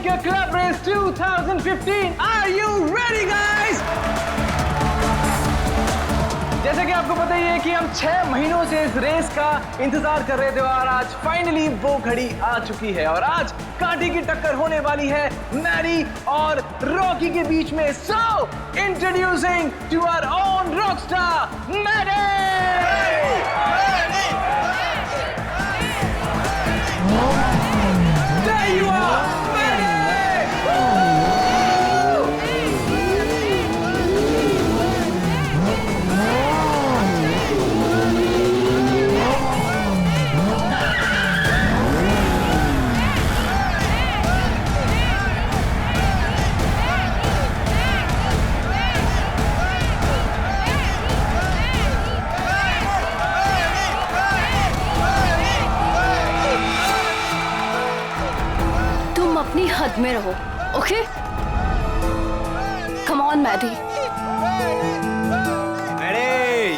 के club race 2015। Are you ready guys? जैसे कि आपको पता ही है कि हम 6 महीनों से इस रेस का इंतजार कर रहे थे और आज फाइनली वो घड़ी आ चुकी है और आज कांटे की टक्कर होने वाली है मैडी और रॉकी के बीच में। So introducing to our own rockstar Maddy. There you are, Maddie! अपनी हद में रहो, ओके? Come on Maddie. अरे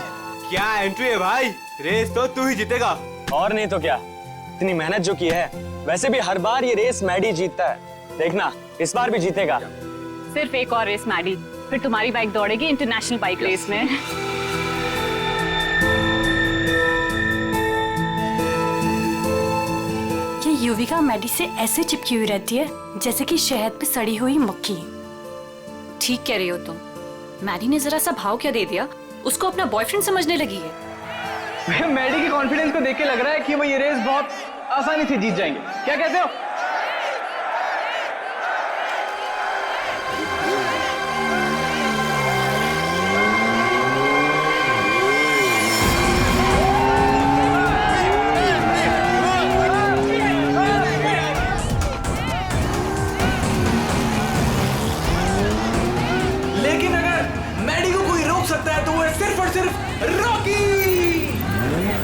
क्या एंट्री है भाई, रेस तो तू ही जीतेगा। और नहीं तो क्या, इतनी मेहनत जो की है। वैसे भी हर बार ये रेस मैडी जीतता है, देखना इस बार भी जीतेगा। सिर्फ एक और रेस मैडी, फिर तुम्हारी बाइक दौड़ेगी इंटरनेशनल बाइक रेस में। युविका मैडी से ऐसे चिपकी हुई रहती है जैसे कि शहद पे सड़ी हुई मक्खी। ठीक कह रही हो तुम। मैडी ने जरा सा भाव क्या दे दिया, उसको अपना बॉयफ्रेंड समझने लगी है। मैडी के कॉन्फिडेंस को देख के लग रहा है कि वो ये रेस बहुत आसानी से जीत जाएंगे। क्या कहते हो?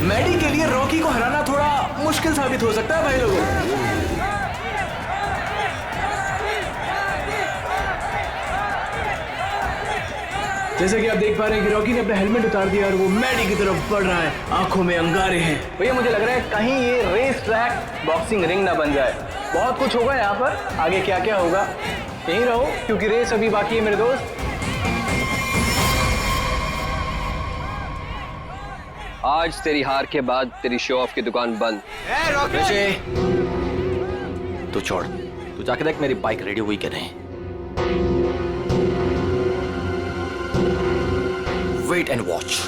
मैडी के लिए रॉकी को हराना थोड़ा मुश्किल साबित हो सकता है भाई लोगों। जैसे कि आप देख पा रहे हैं कि रॉकी ने अपना हेलमेट उतार दिया और वो मैडी की तरफ बढ़ रहा है, आंखों में अंगारे हैं। भैया मुझे लग रहा है कहीं ये रेस ट्रैक बॉक्सिंग रिंग ना बन जाए। बहुत कुछ होगा यहाँ पर, आगे क्या क्या होगा यहीं रहो क्योंकि रेस अभी बाकी है मेरे दोस्त। आज तेरी हार के बाद तेरी शो ऑफ की दुकान बंद। तू छोड़, तू जाके देख मेरी बाइक रेडी हुई कि नहीं। Wait and watch.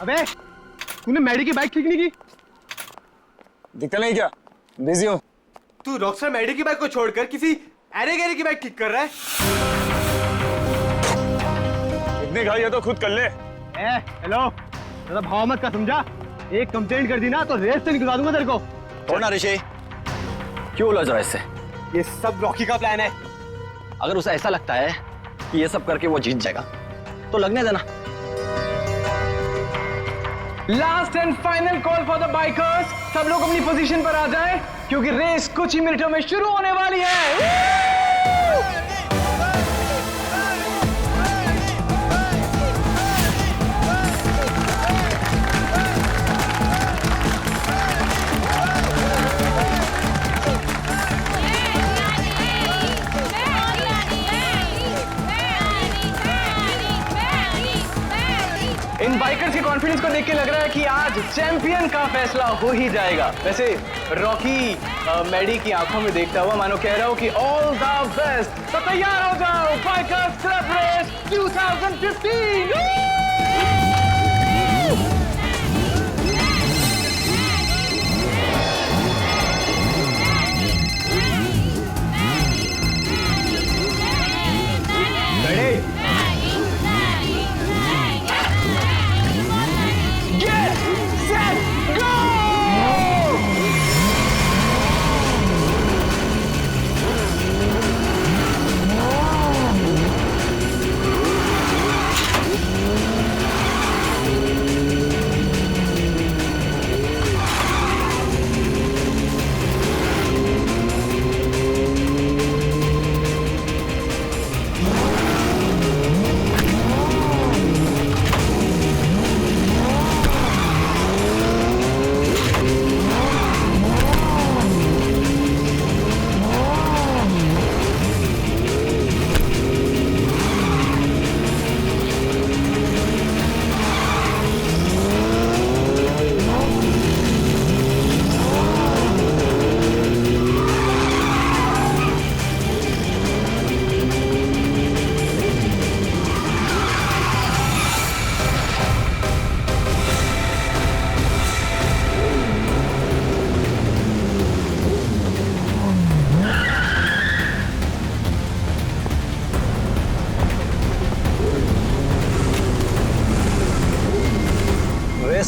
अबे तूने मैडी की बाइक ठीक नहीं की? दिखता नहीं क्या, बिजी हूँ। तू रॉकस्टार मैडी की बाइक को छोड़कर किसी अरे गहरे की बाइक ठीक कर रहा है। इतनी घाई है तो खुद कर ले। हेलो, ज़्यादा भाव मत का, समझा? एक कंप्लेंट कर दी ना तो रेस से निकलवा दूंगा तेरे को। छोड़ना ऋषि, क्यों उलझ रहा है इससे? ये सब रॉकी का प्लान है। अगर उसे ऐसा लगता है कि ये सब करके वो जीत जाएगा तो लगने देना। Last and final call for the bikers. सब लोग अपनी पोजीशन पर आ जाएं क्योंकि रेस कुछ ही मिनटों में शुरू होने वाली है। इन बाइकर्स के कॉन्फिडेंस को देख के लग रहा है कि आज चैंपियन का फैसला हो ही जाएगा। वैसे रॉकी मैडी की आंखों में देखता हुआ मानो कह रहा हूं कि ऑल द बेस्ट। तो तैयार हो जाओ, बाइकर्स क्लब रेस 2015।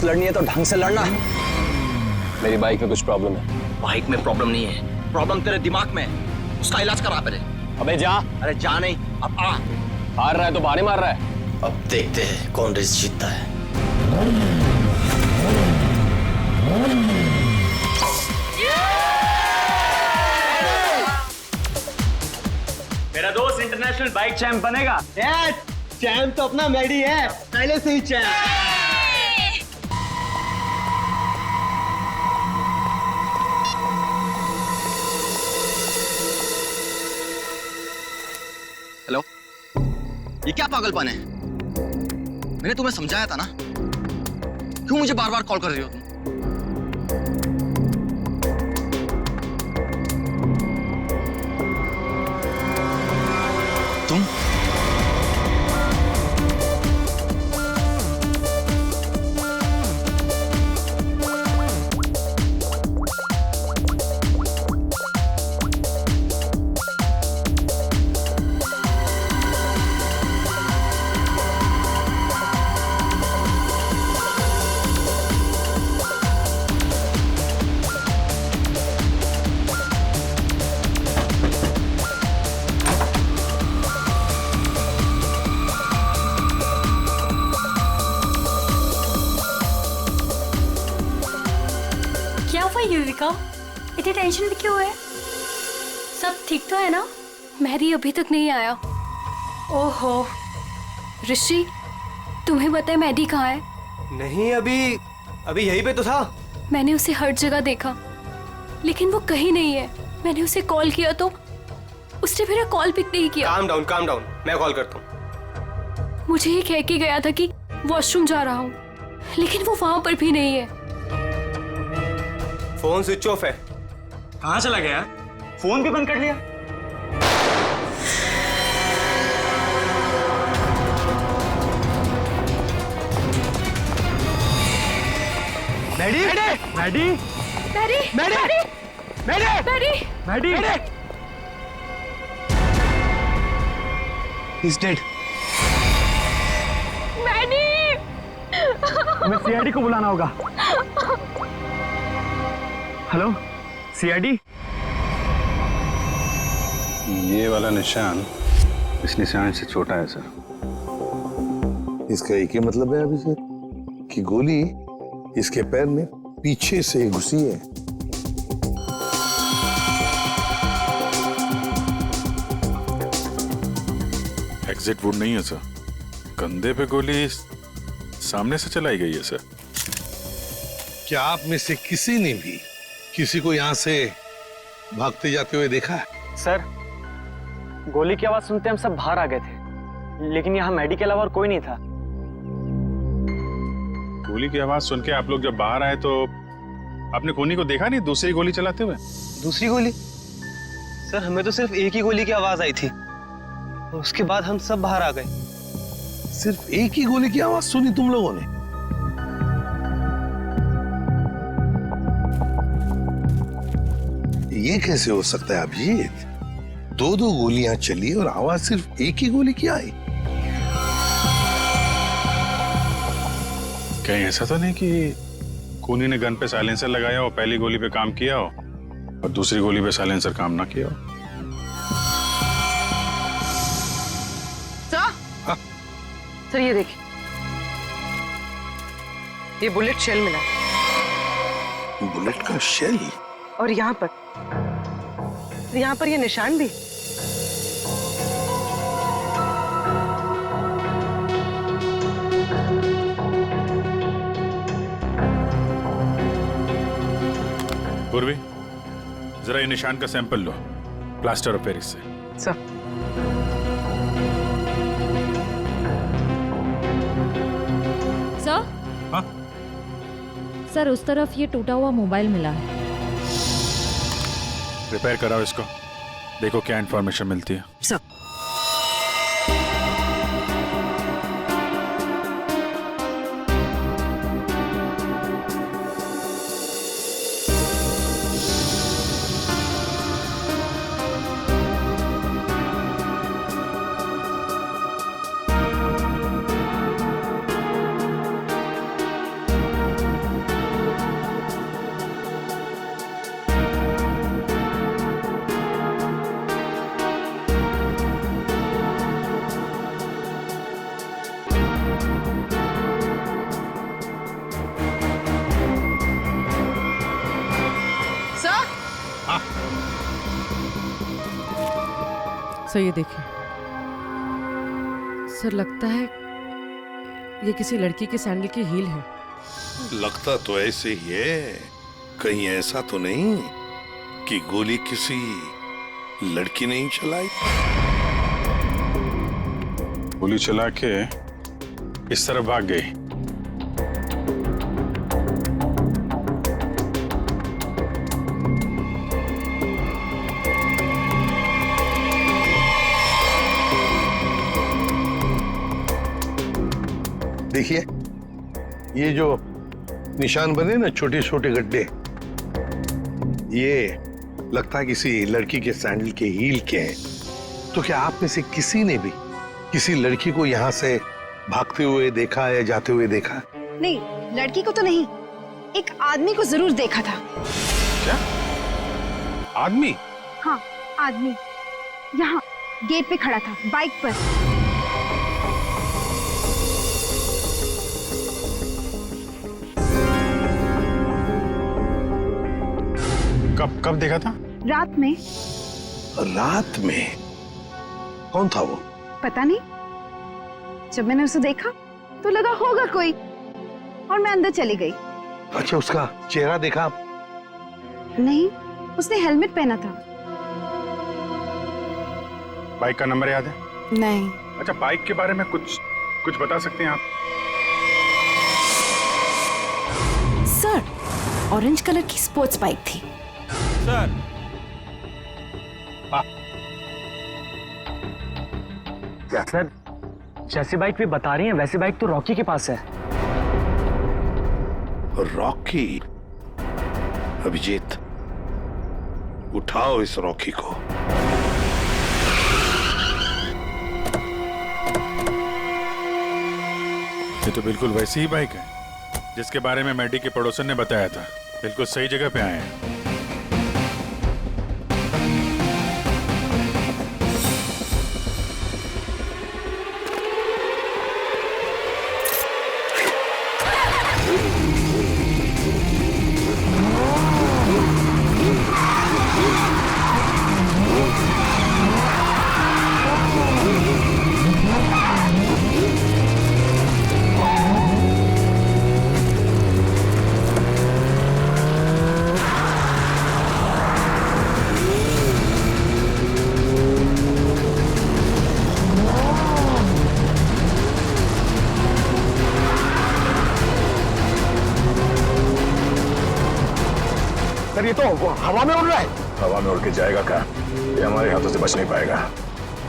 रेस लड़नी है तो ढंग से लड़ना। मेरी बाइक में कुछ प्रॉब्लम है। बाइक में प्रॉब्लम नहीं है, प्रॉब्लम तेरे दिमाग में है। उसका इलाज करा पहले। अबे जा। अरे जा नहीं, अब आ। हार रहा है तो बाहर मार रहा है। अब देखते हैं कौन रेस जीतता है। मेरा दोस्त इंटरनेशनल बाइक चैंप बनेगा। चैंप तो अपना मैडी है, पहले से ही चैंप। हेलो, ये क्या पागलपन है? मैंने तुम्हें समझाया था ना, क्यों मुझे बार बार कॉल कर रही हो तुम? क्या हुआ युविका, इतनी टेंशन भी क्यों है? सब ठीक तो है ना? मैरी अभी तक नहीं आया। ओहो ऋषि, तुम्हें पता है मैडी कहाँ है? नहीं, अभी यहीं पे तो था। मैंने उसे हर जगह देखा लेकिन वो कहीं नहीं है। मैंने उसे कॉल किया तो उसने मेरा कॉल पिक नहीं किया। काम डाउन, मैं कॉल करता हूँ। मुझे ये कह के गया था कि वॉशरूम जा रहा हूँ, लेकिन वो वहां पर भी नहीं है। फोन स्विच ऑफ है। कहाँ चला गया? फोन भी बंद कर लिया। Maddy, Maddy, Mary, Maddy, Maddy, Mary, Maddy, He's dead. Mary. हमें सीआईडी को बुलाना होगा। Hello, CID. ये वाला निशान इस निशान से छोटा है सर। इसका एक ही मतलब है अभिषेक कि गोली इसके पैर में पीछे से घुसी है। एग्जिट वुड नहीं है सर, कंधे पे गोली सामने से चलाई गई है सर। क्या आप में से किसी ने भी किसी को यहां से भागते जाते हुए देखा है? सर, गोली की आवाज सुनते हम सब बाहर आ गए थे, लेकिन यहाँ मैडी के अलावा और कोई नहीं था। गोली की आवाज सुन के आप लोग जब बाहर आए तो आपने कोनी को देखा नहीं दूसरी गोली चलाते हुए? दूसरी गोली? सर, हमें तो सिर्फ एक ही गोली की आवाज आई थी और उसके बाद हम सब बाहर आ गए। सिर्फ एक ही गोली की आवाज सुनी तुम लोगों ने? ये कैसे हो सकता है अभिजीत? दो गोलियां चली और आवाज सिर्फ एक ही गोली की आई। कहीं ऐसा तो नहीं कि कोनी ने गन पे साइलेंसर लगाया हो, पहली गोली पे काम किया हो और दूसरी गोली पे साइलेंसर काम ना किया हो? सर, सर ये देखिए, ये बुलेट शेल मिला। बुलेट का शेल? और यहाँ पर ये निशान भी। पूर्वी, जरा ये निशान का सैंपल लो प्लास्टर ऑफ पेरिस से। Sir, sir? हाँ? सर, उस तरफ ये टूटा हुआ मोबाइल मिला है। रिपेयर कराओ इसको, देखो क्या इंफॉर्मेशन मिलती है। सर। सर ये देखिए, सर लगता है ये किसी लड़की के सैंडल की हील है। लगता तो ऐसे ही है, कहीं ऐसा तो नहीं कि गोली किसी लड़की ने ही चलाई? गोली चला के इस तरफ भाग गई। देखिए, ये जो निशान बने ना, छोटे छोटे गड्ढे, ये लगता है किसी लड़की के सैंडल के हील के हैं। तो क्या आप में से किसी ने भी किसी लड़की को यहाँ से भागते हुए देखा है, जाते हुए देखा? नहीं, लड़की को तो नहीं, एक आदमी को जरूर देखा था। क्या आदमी? हाँ, आदमी यहाँ गेट पे खड़ा था, बाइक पर। कब देखा था? रात में। रात में? कौन था वो? पता नहीं, जब मैंने उसे देखा तो लगा होगा कोई, और मैं अंदर चली गई। अच्छा, उसका चेहरा देखा? नहीं, उसने हेलमेट पहना था। बाइक का नंबर याद है? नहीं। अच्छा, बाइक के बारे में कुछ बता सकते हैं आप? सर, ऑरेंज कलर की स्पोर्ट्स बाइक थी। सर, क्या सर, जैसी बाइक भी बता रही हैं वैसी बाइक तो रॉकी के पास है। रॉकी? अभिजीत, उठाओ इस रॉकी को। ये तो बिल्कुल वैसी ही बाइक है जिसके बारे में मैडी के पड़ोसन ने बताया था। बिल्कुल सही जगह पे आए हैं। सर, ये तो हवा में उड़ रहा है। हवा में उड़ के जाएगा क्या? ये हमारे हाथों से बच नहीं पाएगा।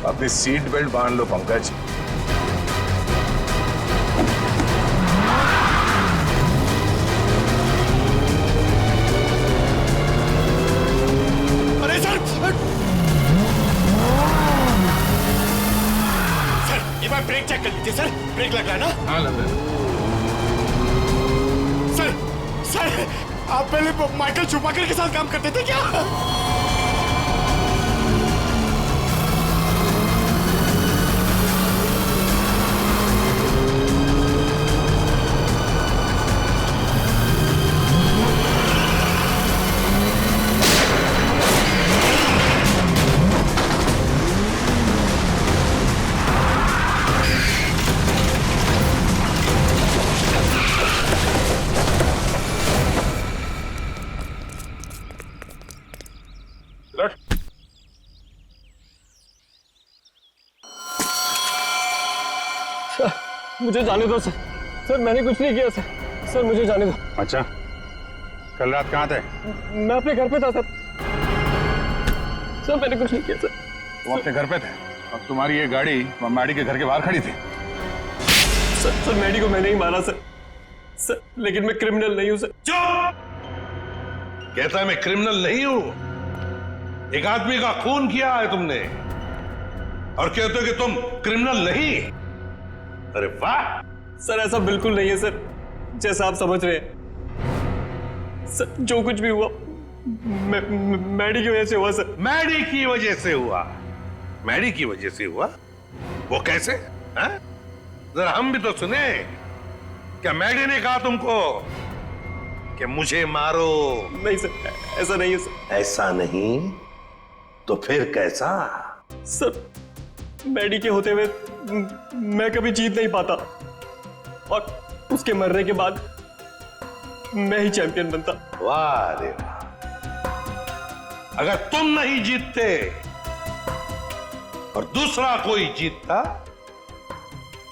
अपनी सीट बेल्ट बांध लो पंकज। अरे सर, सर एक बार ब्रेक चेक कर लीजिए। सर, ब्रेक लग रहा है ना? हाँ, लग रहा है। सर, आप पहले माइकल शूमाकर के साथ काम करते थे क्या? मुझे जाने दो सर। सर, मैंने कुछ नहीं किया सर। सर, मुझे जाने दो। अच्छा, कल रात कहाँ थे? मैं अपने घर पे था सर। सर, मैंने कुछ नहीं किया सर। तुम अपने घर पे थे और तुम्हारी ये गाड़ी मैडी के घर के बाहर खड़ी थी। सर, मैडी को मैंने ही मारा सर। सर, लेकिन मैं क्रिमिनल नहीं हूँ सर। चुप! कहता है मैं क्रिमिनल नहीं हूं। एक आदमी का खून किया है तुमने और कहते हो कि तुम क्रिमिनल नहीं। अरे वाह! सर, ऐसा बिल्कुल नहीं है सर, जैसा आप समझ रहे हैं। सर, जो कुछ भी हुआ मैडी की वजह से हुआ सर। मैडी की वजह से हुआ? मैडी की वजह से हुआ? वो कैसे? हैं? जरा हम भी तो सुने। क्या मैडी ने कहा तुमको कि मुझे मारो? नहीं सर, ऐसा नहीं है सर। ऐसा नहीं तो फिर कैसा? सर, मैडी के होते हुए मैं कभी जीत नहीं पाता, और उसके मरने के बाद मैं ही चैंपियन बनता। वाह रे वाह। अगर तुम नहीं जीतते और दूसरा कोई जीतता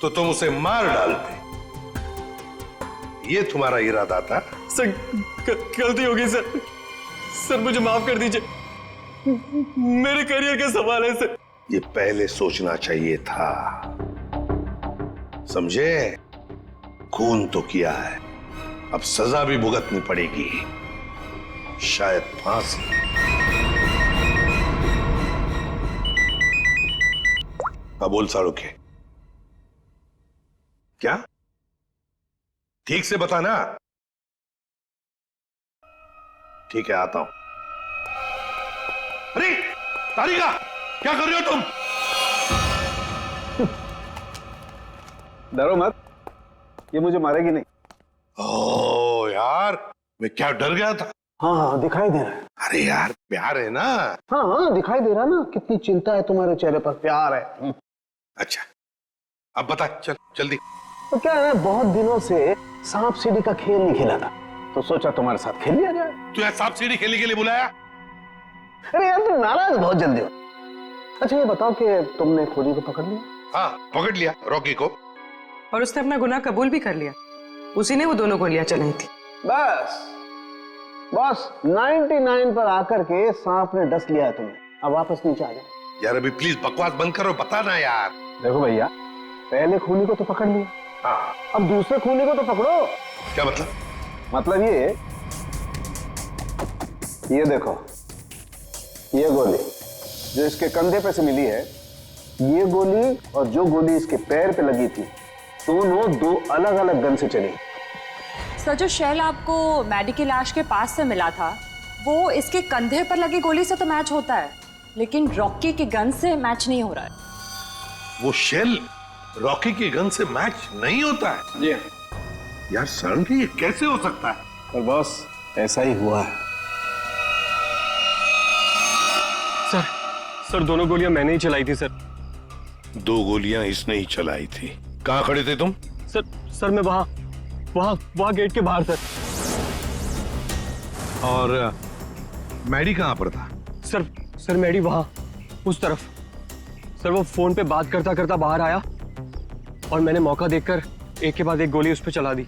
तो तुम उसे मार डालते। ये तुम्हारा इरादा था? सर गलती होगी सर, सर मुझे माफ कर दीजिए, मेरे करियर का सवाल है सर। ये पहले सोचना चाहिए था, समझे? खून तो किया है, अब सजा भी भुगतनी पड़ेगी, शायद फांसी। बोल साड़ू के क्या? ठीक से बताना। ठीक है, आता हूं। अरे तारिका, क्या कर रहे हो तुम? डरो मत, ये मुझे मारेगी नहीं। ओ यार, मैं क्या डर गया था। हाँ दिखाई दे रहा है। अरे यार, प्यार है ना। हाँ दिखाई दे रहा ना, कितनी चिंता है तुम्हारे चेहरे पर, प्यार है। अच्छा, अब बता, चल जल्दी। तो क्या है, बहुत दिनों से सांप सीढ़ी का खेल नहीं खेला था, तो सोचा तुम्हारे साथ खेल लिया जाए। तू यहाँ सांप सीढ़ी खेलने के लिए बुलाया? अरे यार तुम नाराज बहुत जल्दी हो। अच्छा ये बताओ कि तुमने खोजी को पकड़ लिया? हाँ पकड़ लिया, रॉकी को। और उसने अपना गुनाह कबूल भी कर लिया, उसी ने वो दोनों गोलियां चलाई थी। बस 99 पर आकर के सांप ने डस लिया है तुम्हें, अब वापस नीचे आ जाओ। यार अभी प्लीज बकवास बंद करो, बता ना यार। देखो भैया, पहले खूनी को तो पकड़ लिया, हाँ अब दूसरे खूनी को तो पकड़ो। क्या मतलब? मतलब ये देखो, ये गोली जो इसके कंधे पे से मिली है, ये गोली और जो गोली इसके पैर पे लगी थी, दोनों दो अलग अलग गन से चली। सर जो शेल आपको मैडी की लाश के पास से मिला था, वो इसके कंधे पर लगी गोली से तो मैच होता है, लेकिन रॉकी की गन से मैच नहीं हो रहा है। वो शेल रॉकी की गन से मैच नहीं होता है? जी यार सर, ये कैसे हो सकता है? पर बॉस ऐसा ही हुआ है। सर दोनों गोलियां मैंने ही चलाई थी सर। 2 गोलियां इसने ही चलाई थी। कहां खड़े थे तुम? सर मैं वहां गेट के बाहर सर। और मैडी कहां पर था? सर मैडी वहां उस तरफ। सर वो फोन पे बात करता करता बाहर आया और मैंने मौका देखकर एक के बाद एक गोली उस पर चला दी।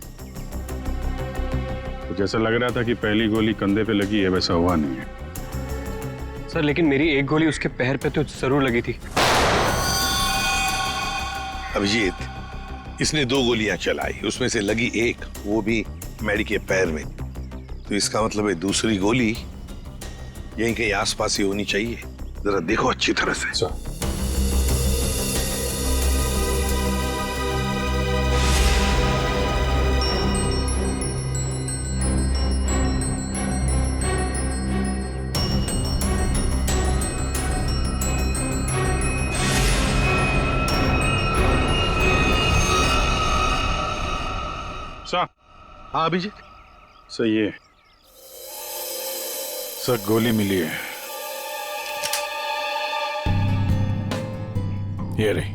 तो जैसा लग रहा था कि पहली गोली कंधे पे लगी है, वैसा हुआ नहीं है सर, लेकिन मेरी एक गोली उसके पैर पे तो जरूर लगी थी। अभिजीत, इसने 2 गोलियां चलाई, उसमें से लगी एक, वो भी मैडी के पैर में। तो इसका मतलब है दूसरी गोली यहीं कहीं आसपास ही होनी चाहिए। जरा देखो अच्छी तरह से। हाँ अभिजीत, सही है सर, गोली मिली है, ये रही।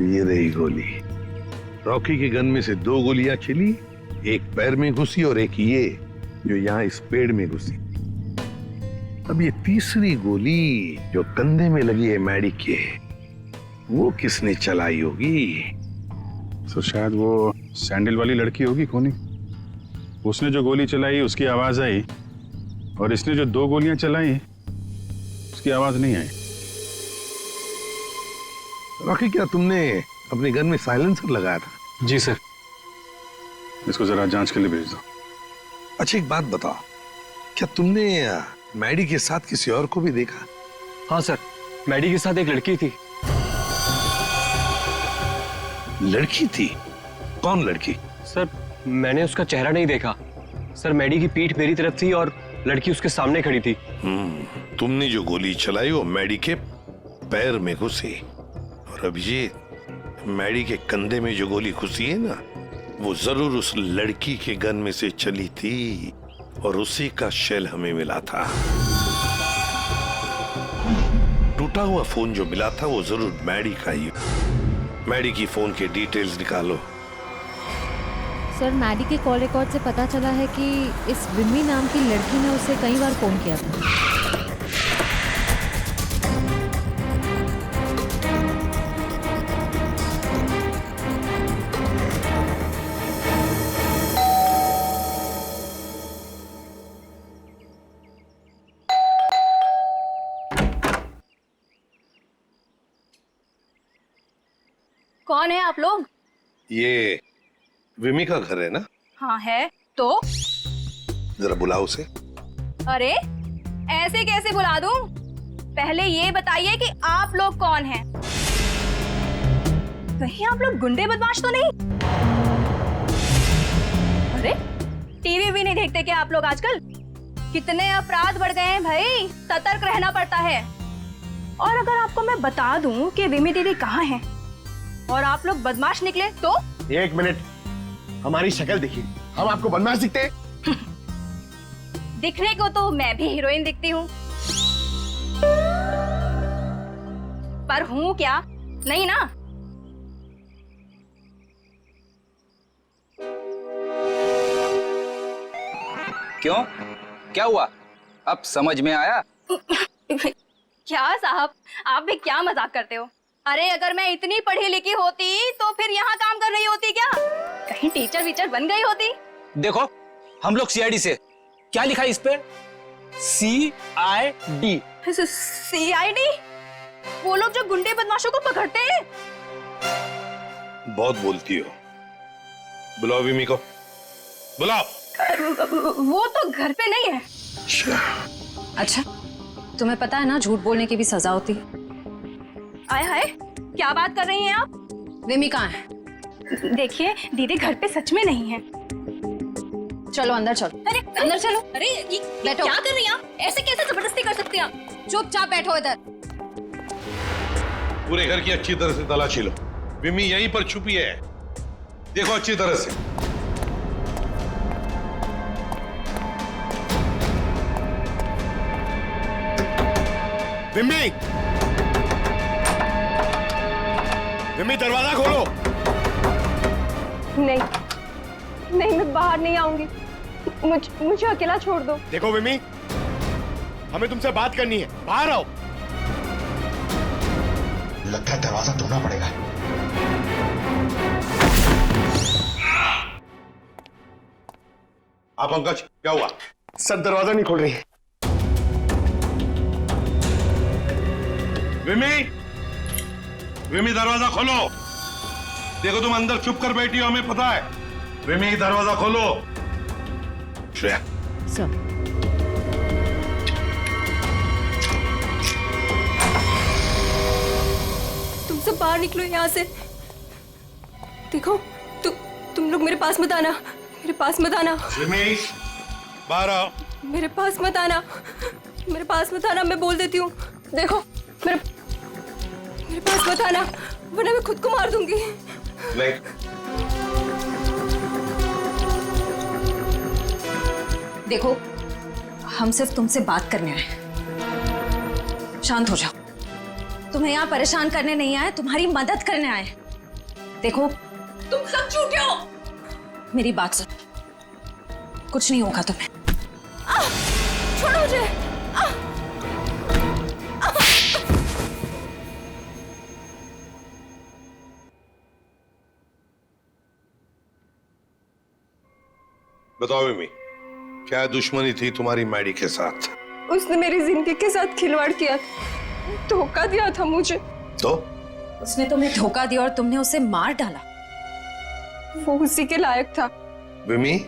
ये रही गोली। रॉकी के गन में से 2 गोलियां चली, एक पैर में घुसी और एक ये जो यहाँ इस पेड़ में घुसी। अब ये तीसरी गोली जो कंधे में लगी है मैडी के, वो किसने चलाई होगी? तो शायद वो सैंडल वाली लड़की होगी खूनी। उसने जो गोली चलाई उसकी आवाज आई, और इसने जो 2 गोलियां चलाई उसकी आवाज नहीं आई। रॉकी, क्या तुमने अपने गन में साइलेंसर लगाया था? जी सर। इसको जरा जांच के लिए भेज दो। अच्छा एक बात बताओ, क्या तुमने मैडी के साथ किसी और को भी देखा? हाँ सर, मैडी के साथ एक लड़की थी। लड़की थी? कौन लड़की? सर मैंने उसका चेहरा नहीं देखा सर, मैडी की पीठ मेरी तरफ थी और लड़की उसके सामने खड़ी थी। तुमने जो गोली चलाई वो मैडी के पैर में घुसी, और अभिजीत, मैडी के कंधे में जो गोली घुसी है ना, वो जरूर उस लड़की के गन में से चली थी और उसी का शेल हमें मिला था। टूटा हुआ फोन जो मिला था वो जरूर मैडी का ही। मैडी की फोन के डिटेल्स निकालो। सर मैडी के कॉल रिकॉर्ड से पता चला है कि इस विमी नाम की लड़की ने उसे कई बार फोन किया था। कौन है आप लोग? ये विमी का घर है ना? हाँ है। तो जरा बुलाओ उसे। अरे ऐसे कैसे बुला दूं? पहले ये बताइए कि आप लोग कौन हैं? कहीं आप लोग गुंडे बदमाश तो नहीं? अरे टीवी भी नहीं देखते क्या आप लोग आजकल? कितने अपराध बढ़ गए हैं भाई, सतर्क रहना पड़ता है। और अगर आपको मैं बता दूं कि विमी दीदी कहाँ है और आप लोग बदमाश निकले तो? एक मिनट, हमारी शक्ल देखिए, हम आपको बदमाश दिखते हैं? दिखने को तो मैं भी हीरोइन दिखती हूँ, पर हूँ क्या? नहीं ना। क्यों, क्या हुआ? अब समझ में आया? क्या साहब, आप भी क्या मजाक करते हो? अरे अगर मैं इतनी पढ़ी लिखी होती तो फिर यहाँ काम कर रही होती क्या? कहीं टीचर वीचर बन गई होती? देखो हम लोग सीआईडी से, क्या लिखा है इस पे? CID। CID? वो लोग जो गुंडे बदमाशों को पकड़ते हैं? बहुत बोलती हो। बुलाओ विमी को, बुलाओ। वो तो घर पे नहीं है। अच्छा, तुम्हें पता है ना झूठ बोलने की भी सजा होती है। आए हाय, क्या बात कर रही हैं आप? विमी कहाँ है? देखिए दीदी घर पे सच में नहीं है। चलो अंदर चलो। अरे अंदर चलो। अरे ये बैठो। क्या कर रही हैं आप? ऐसे कैसे जबरदस्ती कर सकती हैं आप? चुपचाप बैठो इधर। पूरे घर की अच्छी तरह से तलाशी लो। विमी यहीं पर छुपी है, देखो अच्छी तरह से। विमी, विमी दरवाजा खोलो। नहीं नहीं, मैं बाहर नहीं आऊंगी। मुझे अकेला छोड़ दो। देखो विमी, हमें तुमसे बात करनी है, बाहर आओ। लगता है दरवाजा तोड़ना पड़ेगा। आप पंकज, क्या हुआ? सर दरवाजा नहीं खोल रही। विमी, विमी दरवाजा खोलो। देखो तुम अंदर चुप कर बैठी हो, हमें पता है। विमी दरवाजा खोलो। श्रेया। सर। तुम सब बाहर निकलो यहाँ से। देखो तुम लोग मेरे पास मत आना, मेरे पास मत आना। विमी बाहर आओ। मेरे पास मत आना, मेरे पास मत आना, मैं बोल देती हूँ। देखो मेरे पास मत आना, वरना मैं खुद को मार दूंगी। नहीं। देखो हम सिर्फ तुमसे बात करने आए, शांत हो जाओ। तुम्हें यहाँ परेशान करने नहीं आए, तुम्हारी मदद करने आए। देखो तुम सब झूठे हो। मेरी बात सुन, कुछ नहीं होगा तुम्हें। छोड़ो मुझे। बताओ विमी, क्या दुश्मनी थी तुम्हारी मैडी के साथ? उसने मेरी जिंदगी के साथ खिलवाड़ किया, धोखा दिया था मुझे। तो उसने तुम्हें धोखा दिया और तुमने उसे मार डाला। वो उसी के लायक था। विमी,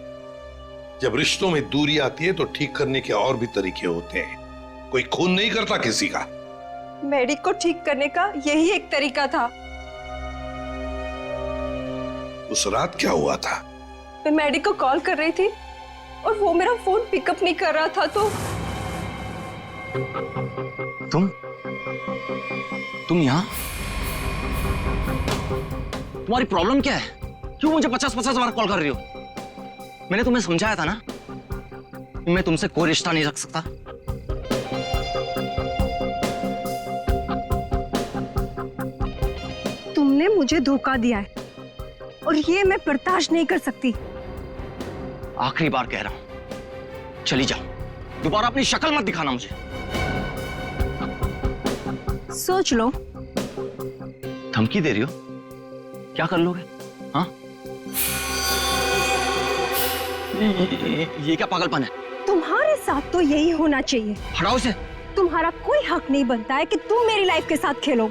जब रिश्तों में दूरी आती है तो ठीक करने के और भी तरीके होते हैं। कोई खून नहीं करता किसी का। मैडी को ठीक करने का यही एक तरीका था। उस रात क्या हुआ था? मैं मैडी को कॉल कर रही थी और वो मेरा फोन पिकअप नहीं कर रहा था, तो तुम यहाँ? तुम्हारी प्रॉब्लम क्या है? क्यों मुझे 50-50 बार कॉल कर रही हो? मैंने तुम्हें समझाया था ना, मैं तुमसे कोई रिश्ता नहीं रख सकता। तुमने मुझे धोखा दिया है और ये मैं बर्दाश्त नहीं कर सकती। आखिरी बार कह रहा हूं, चली जाओ, दोबारा अपनी शक्ल मत दिखाना मुझे। सोच लो। धमकी दे रही हो? क्या कर लोगे? हाँ? ये क्या पागलपन है? तुम्हारे साथ तो यही होना चाहिए। हटाओ इसे। तुम्हारा कोई हक नहीं बनता है कि तुम मेरी लाइफ के साथ खेलो।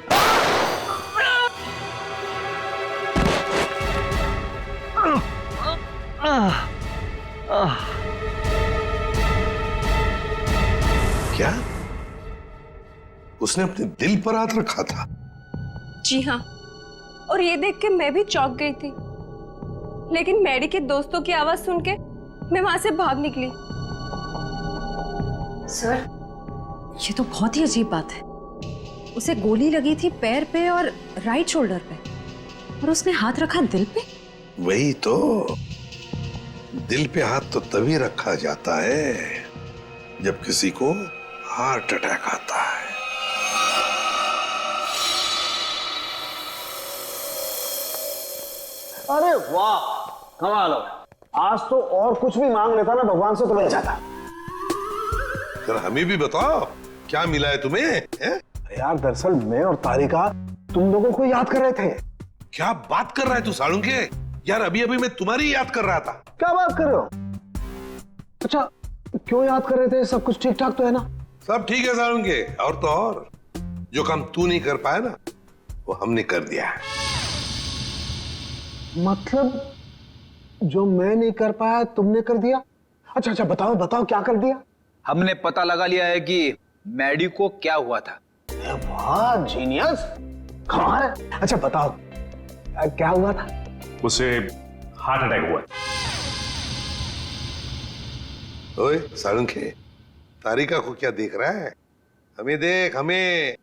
क्या उसने अपने दिल पर हाथ रखा था? जी हाँ, और ये देख के मैं भी चौंक गई थी, लेकिन मैडी के दोस्तों की आवाज सुन के मैं वहां से भाग निकली। सर, ये तो बहुत ही अजीब बात है। उसे गोली लगी थी पैर पे और राइट शोल्डर पे, और उसने हाथ रखा दिल पे। वही तो, दिल पे हाथ तो तभी रखा जाता है जब किसी को हार्ट अटैक आता है। अरे वाह, कमाल हो। आज तो और कुछ भी मांग लेता ना भगवान से तो मिल जाता। जरा हमें भी बताओ क्या मिला है तुम्हें? यार दरअसल मैं और तारिका तुम लोगों को याद कर रहे थे। क्या बात कर रहा है तू सालुंके? यार अभी अभी मैं तुम्हारी याद कर रहा था। क्या बात कर रहे हो? अच्छा, क्यों याद कर रहे थे? सब कुछ ठीक ठाक तो है ना? सब ठीक है सालुंके, और तो और जो काम तू नहीं कर पाया ना वो हमने कर दिया है। मतलब जो मैं नहीं कर पाया तुमने कर दिया? अच्छा अच्छा, बताओ बताओ क्या कर दिया? हमने पता लगा लिया है कि मैडी को क्या हुआ था। वाह जीनियस, कमाल है। अच्छा बताओ क्या हुआ था? उसे हार्ट अटैक हुआ। ओए सालुंके, तारिका को क्या देख रहा है? हमें देख, हमें,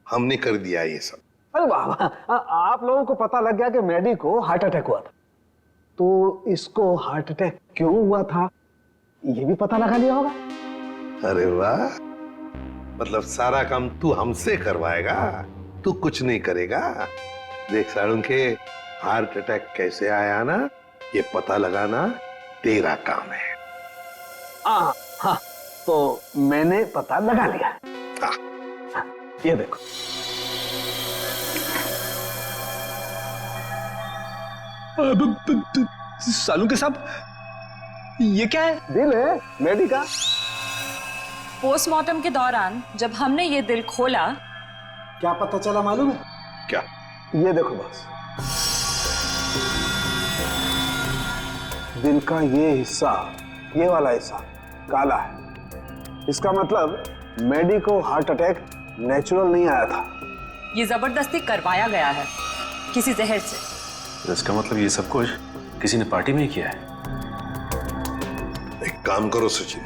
हमने कर दिया ये सब। अरे वाह वाह, आप लोगों को पता लग गया कि मैडी को हार्ट अटैक हुआ था, तो इसको हार्ट अटैक क्यों हुआ था ये भी पता लगा लिया होगा। अरे वाह, मतलब सारा काम तू हमसे करवाएगा, तू कुछ नहीं करेगा। देख सालुंके, हार्ट अटैक कैसे आया ना ये पता लगाना तेरा काम है। हाँ, तो मैंने पता लगा लिया। हाँ। ये देखो, सालुंके साहब, ये क्या है? दिल है मैडी का। पोस्टमार्टम के दौरान जब हमने ये दिल खोला, क्या पता चला मालूम है? क्या? ये देखो बस, दिल का ये हिस्सा, ये वाला हिस्सा काला है। इसका मतलब मैडी को हार्ट अटैक नेचुरल नहीं आया था, ये जबरदस्ती करवाया गया है किसी जहर से। इसका मतलब ये सब कुछ किसी ने पार्टी में ही किया है। एक काम करो सचिन,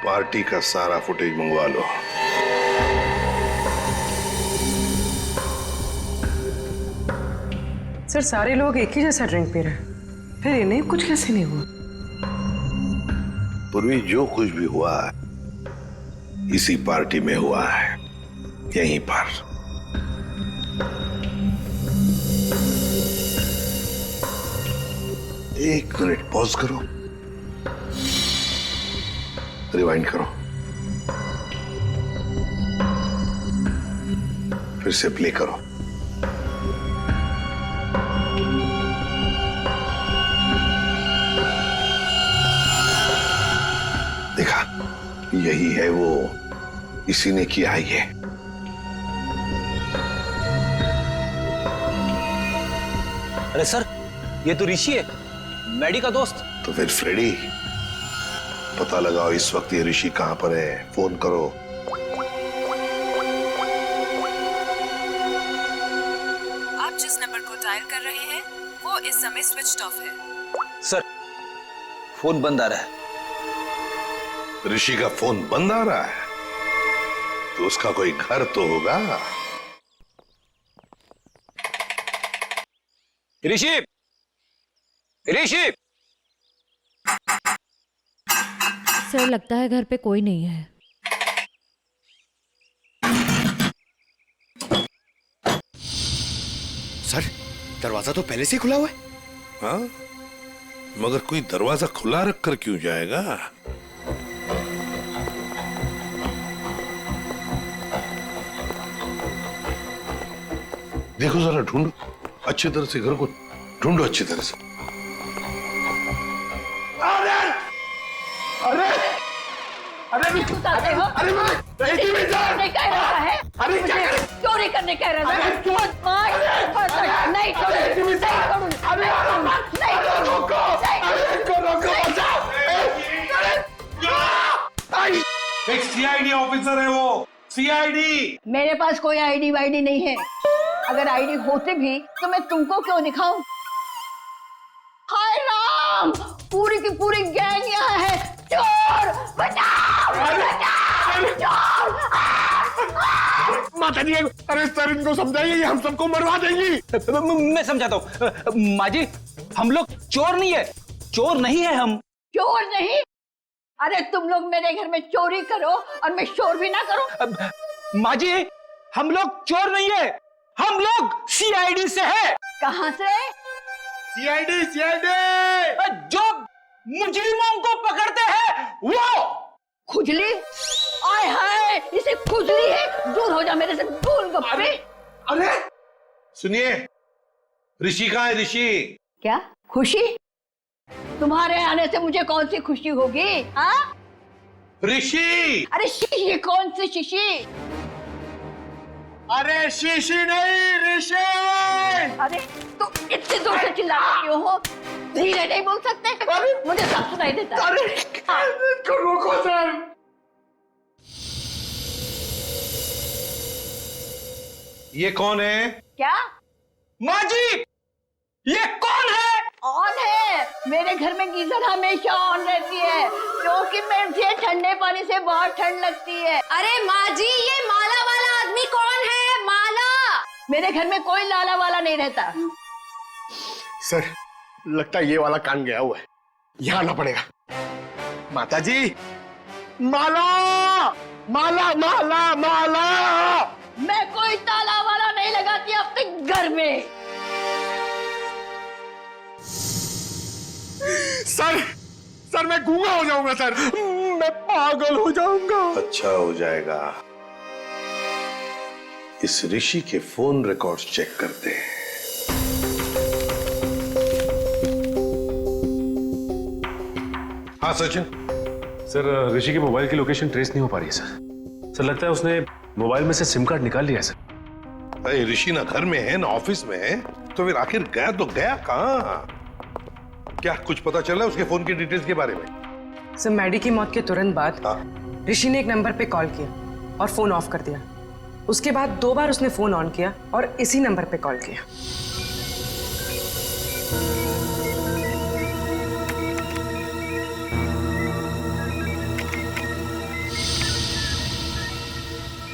पार्टी का सारा फुटेज मंगवा लो। सर, सारे लोग एक ही जैसा ड्रिंक पी रहे हैं, फिर इन्हें कुछ कैसे नहीं हुआ? पूर्वी, जो कुछ भी हुआ है इसी पार्टी में हुआ है, यहीं पर। एक मिनट पॉज करो, रिवाइंड करो, फिर से प्ले करो। देखा, यही है वो, इसी ने किया है ये। अरे सर, ये तो ऋषि है, मैडी का दोस्त। तो फिर फ्रेडी, पता लगाओ इस वक्त ये ऋषि कहां पर है, फोन करो। आप जिस नंबर को डायल कर रहे हैं वो इस समय स्विच्ड ऑफ है। सर, फोन बंद आ रहा है। ऋषि का फोन बंद आ रहा है तो उसका कोई घर तो होगा। ऋषि, ऋषि! सर, लगता है घर पे कोई नहीं है। दरवाजा तो पहले से ही खुला हुआ है। हाँ, मगर कोई दरवाजा खुला रखकर क्यों जाएगा? देखो जरा, ढूंढो अच्छी तरह से, घर को ढूंढो अच्छी तरह से। अरे अरे अरे बताते हो? अरे नहीं कह रहा है, अरे क्या कर- चोरी करने कह रहा है। अरे क्यों? नहीं एक सीआईडी ऑफिसर है वो, सीआईडी। मेरे पास कोई आईडी वाईडी नहीं है। अगर आईडी होते भी तो मैं तुमको क्यों दिखाऊं? हाय राम, पूरी की पूरी गैंग यहाँ है। चोर बचाओ, बचाओ, चोर। माता जी, अरे सर इनको समझाइए, ये हम सबको मरवा देंगी। मैं समझाता हूँ माँ जी, हम लोग चोर नहीं है, चोर नहीं है हम। चोर नहीं? अरे तुम लोग मेरे घर में चोरी करो और मैं शोर भी ना करूं। माँ जी, हम लोग चोर नहीं है, हम लोग सीआईडी से है। कहाँ से? सीआईडी जो मुजरिमों को पकड़ते हैं वो। खुजली? आय हाय, इसे खुजली है। दूर हो जा मेरे से, गोलगप्पे। अरे सुनिए, ऋषि कहाँ है? ऋषि क्या खुशी? तुम्हारे आने से मुझे कौन सी खुशी होगी? हाँ? ऋषि। अरे शीशी? कौन सी शीशी? अरे शीशी नहीं, ऋषि। अरे तो इतने दूर से चिल्लाते क्यों हो? धीरे नहीं बोल सकते? मुझे सब सुनाई देता है। अरे रोको सर। ये कौन है? क्या? माँ जी, ये कौन है? ऑन है। मेरे घर में गीजर हमेशा ऑन रहती है, क्योंकि मुझे ठंडे पानी से बहुत ठंड लगती है। अरे माँ जी, ये माला वाला आदमी कौन है? माला? मेरे घर में कोई लाला वाला नहीं रहता। सर लगता है ये वाला कान गया हुआ है, यहाँ आना पड़ेगा। माता जी, माला माला माला माला। मैं कोई ताला वाला नहीं लगाती अपने घर में। सर मैं गूंगा हो जाऊंगा सर, मैं पागल हो जाऊंगा। अच्छा हो जाएगा। इस ऋषि के फोन रिकॉर्ड्स चेक करते हैं। हाँ सचिन। सर ऋषि की मोबाइल की लोकेशन ट्रेस नहीं हो पा रही है सर लगता है उसने मोबाइल में से सिम कार्ड निकाल लिया है सर। अरे ऋषि ना घर में है ना ऑफिस में है, तो फिर आखिर गया तो गया कहाँ? क्या कुछ पता चला उसके फोन की डिटेल्स के बारे में? सर मैडी की मौत के तुरंत बाद ऋषि ने एक नंबर पे कॉल किया और फोन ऑफ कर दिया। उसके बाद 2 बार उसने फोन ऑन किया और इसी नंबर पे कॉल किया।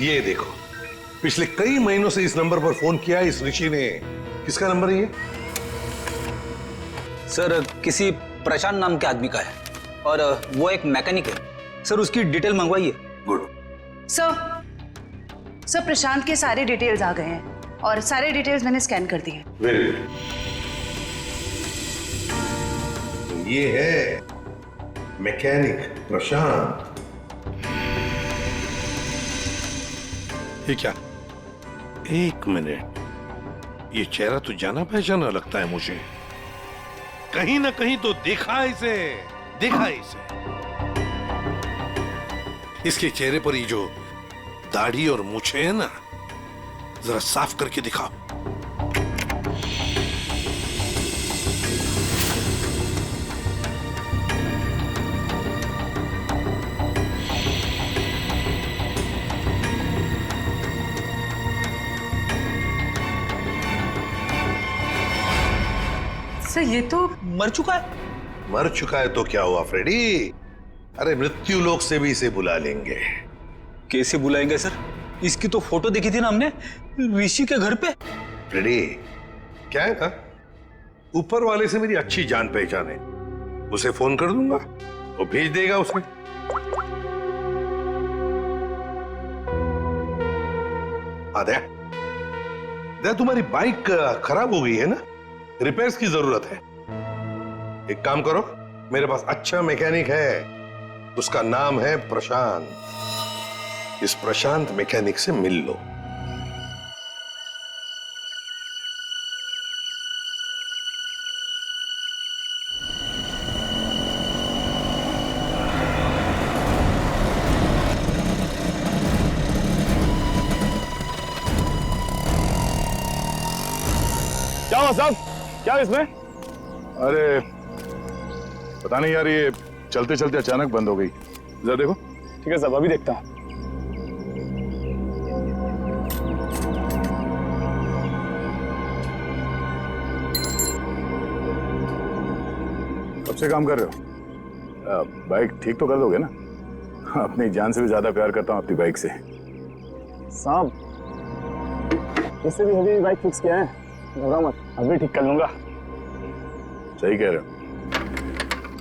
ये देखो, पिछले कई महीनों से इस नंबर पर फोन किया इस ऋषि ने। किसका नंबर है ये? सर किसी प्रशांत नाम के आदमी का है, और वो एक मैकेनिक है। सर उसकी डिटेल मंगवाइए। गुड। सर प्रशांत के सारे डिटेल्स आ गए हैं और सारे डिटेल्स मैंने स्कैन कर दिए। Very good. ये है मैकेनिक प्रशांत। ये क्या? एक मिनट, ये चेहरा तो जाना पहचाना लगता है मुझे। कहीं ना कहीं तो देखा इसे, देखा इसे। इसके चेहरे पर ये जो दाढ़ी और मूछें है ना, जरा साफ करके दिखाओ। सर ये तो मर चुका है। मर चुका है तो क्या हुआ फ्रेडी? अरे मृत्यु लोक से भी इसे बुला लेंगे। कैसे बुलाएंगे सर? इसकी तो फोटो देखी थी ना हमने ऋषि के घर पे। फ्रेडी, क्या है ना, ऊपर वाले से मेरी अच्छी जान पहचान है। उसे फोन कर दूंगा, वो भेज देगा उसे। दया, तुम्हारी बाइक खराब हो गई है ना? रिपेयर्स की जरूरत है। एक काम करो, मेरे पास अच्छा मैकेनिक है, उसका नाम है प्रशांत। इस प्रशांत मैकेनिक से मिल लो। क्या हुआ साहब? क्या इसमें? अरे पता नहीं यार, ये चलते चलते अचानक बंद हो गई। जरा देखो। ठीक है साहब, अभी देखता हूं। कब से काम कर रहे हो? बाइक ठीक तो कर दोगे ना? अपनी जान से भी ज्यादा प्यार करता हूं अपनी बाइक से। साहब, इससे भी हेवी बाइक फिक्स किया है, घबराओ मत, अभी ठीक कर लूंगा। सही कह रहे हो।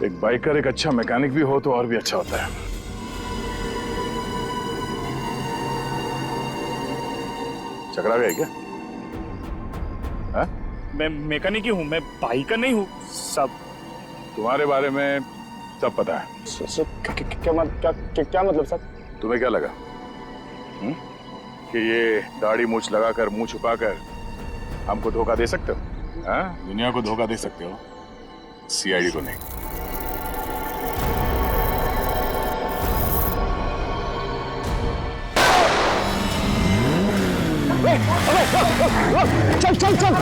एक बाइकर एक अच्छा मैकेनिक भी हो तो और भी अच्छा होता है। चकरा गए क्या? है? मैं मैकेनिक ही हूँ, मैं बाइकर नहीं हूँ। सब तुम्हारे बारे में सब पता है। क्या मतलब सर? तुम्हें क्या लगा कि ये दाढ़ी मूछ लगाकर मुंह छुपाकर हमको धोखा दे सकते हो? हाँ? दुनिया को धोखा दे सकते हो, सीआईडी को नहीं। चल चल चल।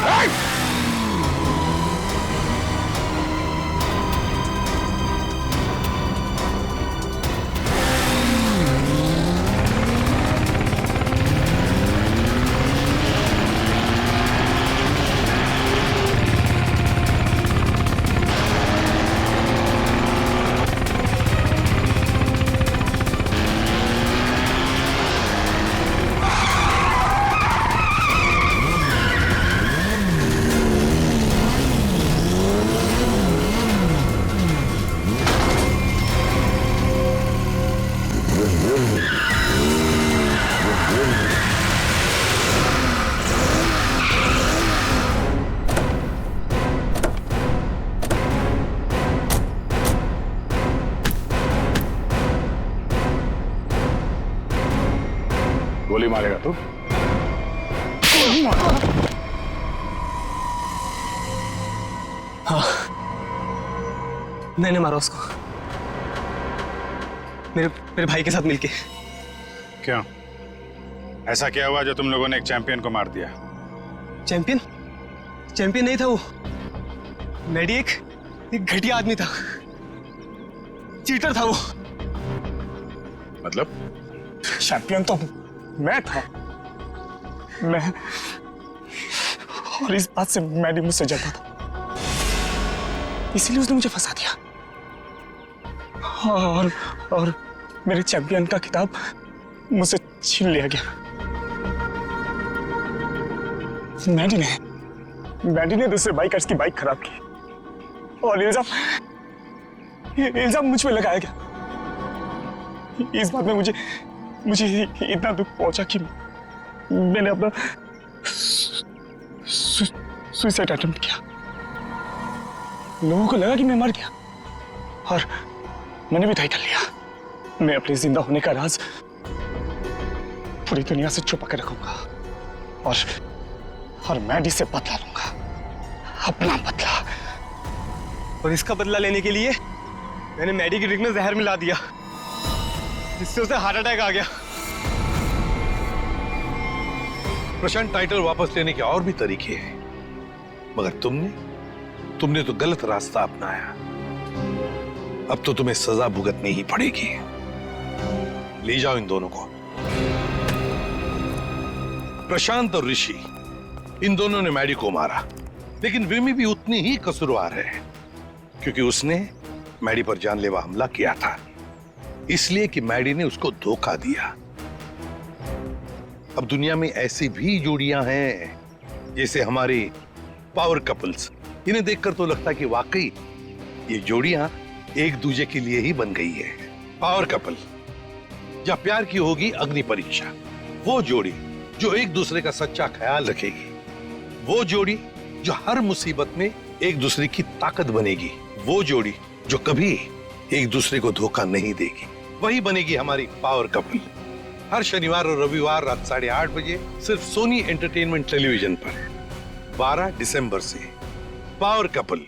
गोली मारेगा तू? हाँ, मैंने मारा उसको, मेरे भाई के साथ मिलके। क्यों? ऐसा क्या हुआ जो तुम लोगों ने एक चैंपियन को मार दिया? चैंपियन? चैंपियन नहीं था वो, मैडी एक घटिया आदमी था, चीटर था वो। मतलब? चैंपियन तो मैं था, मैं, और इस बात से मैडी मुझसे जलता था, इसीलिए उसने मुझे फंसा दिया। और मेरे चैंपियन का खिताब मुझसे छीन लिया गया। मैडी ने दूसरे बाइकर्स की बाइक खराब की और इल्जाम मुझ पे लगाया गया। इस बात में मुझे इतना दुख पहुंचा कि मैंने अपना सुसाइड अटेम्प्ट किया। लोगों को लगा कि मैं मर गया और मैंने भी तय कर लिया, मैं अपने जिंदा होने का राज पूरी दुनिया से छुपा के रखूंगा और मैडी से बदला लूंगा, अपना बदला। और इसका बदला लेने के लिए मैंने मैडी की ड्रिंक में जहर मिला दिया, जिससे उसे हार्ट अटैक आ गया। प्रशांत, टाइटल वापस लेने के और भी तरीके हैं, मगर तुमने तो गलत रास्ता अपनाया। अब तो तुम्हें सजा भुगतनी ही पड़ेगी। ले जाओ इन दोनों को। प्रशांत और ऋषि, इन दोनों ने मैडी को मारा, लेकिन विमी भी उतनी ही कसूरवार है, क्योंकि उसने मैडी पर जानलेवा हमला किया था, इसलिए कि मैडी ने उसको धोखा दिया। अब दुनिया में ऐसी भी जोड़ियां हैं, जैसे हमारी पावर कपल्स। इन्हें देखकर तो लगता है कि वाकई ये जोड़ियां एक दूसरे के लिए ही बन गई है। पावर कपल, जब प्यार की होगी अग्नि परीक्षा, वो जोड़ी जो एक दूसरे का सच्चा ख्याल रखेगी, वो जोड़ी जो हर मुसीबत में एक दूसरे की ताकत बनेगी, वो जोड़ी जो कभी एक दूसरे को धोखा नहीं देगी, वही बनेगी हमारी पावर कपल। हर शनिवार और रविवार रात 8:30 बजे सिर्फ सोनी एंटरटेनमेंट टेलीविजन पर 12 दिसंबर से पावर कपल।